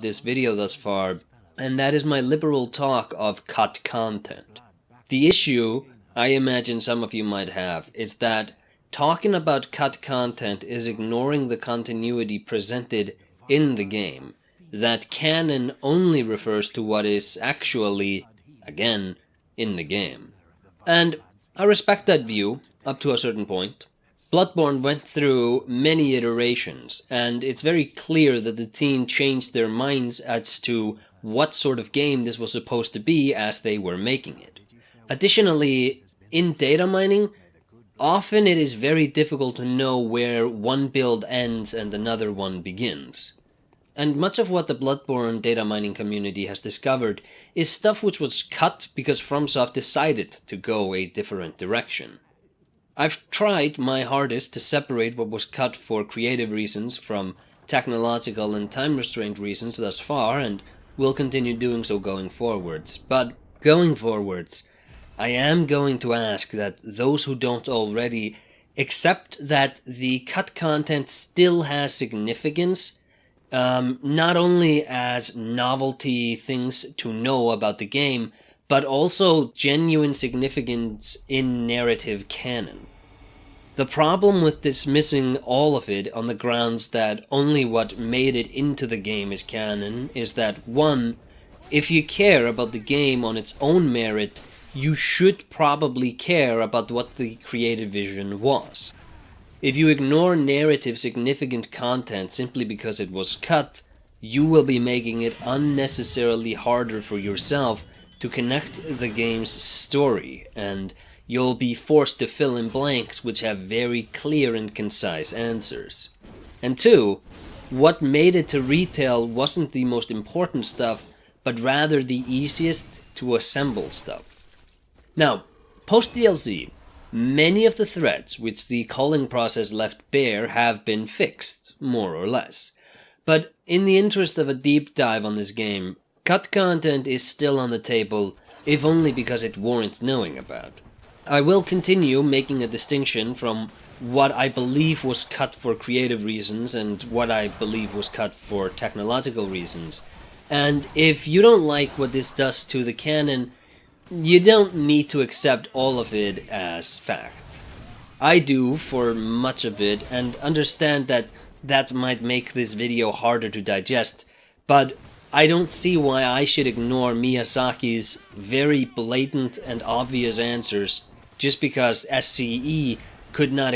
this video thus far, and that is my liberal talk of cut content. The issue I imagine some of you might have is that talking about cut content is ignoring the continuity presented in the game, that canon only refers to what is actually, again, in the game. And I respect that view, up to a certain point. Bloodborne went through many iterations, and it's very clear that the team changed their minds as to what sort of game this was supposed to be as they were making it. Additionally, in data mining, often it is very difficult to know where one build ends and another one begins. And much of what the Bloodborne data mining community has discovered is stuff which was cut because FromSoft decided to go a different direction. I've tried my hardest to separate what was cut for creative reasons from technological and time-restraint reasons thus far, and will continue doing so going forwards. But going forwards, I am going to ask that those who don't already accept that the cut content still has significance, not only as novelty things to know about the game, but also genuine significance in narrative canon. The problem with dismissing all of it on the grounds that only what made it into the game is canon is that, one, if you care about the game on its own merit, you should probably care about what the creative vision was. If you ignore narrative significant content simply because it was cut, you will be making it unnecessarily harder for yourself to connect the game's story, and you'll be forced to fill in blanks which have very clear and concise answers. And two, what made it to retail wasn't the most important stuff, but rather the easiest to assemble stuff. Now, post-DLC, many of the threads which the culling process left bare have been fixed, more or less. But in the interest of a deep dive on this game, cut content is still on the table, if only because it warrants knowing about. I will continue making a distinction from what I believe was cut for creative reasons and what I believe was cut for technological reasons. And if you don't like what this does to the canon, you don't need to accept all of it as fact. I do for much of it, and understand that that might make this video harder to digest, but I don't see why I should ignore Miyazaki's very blatant and obvious answers just because SCE could not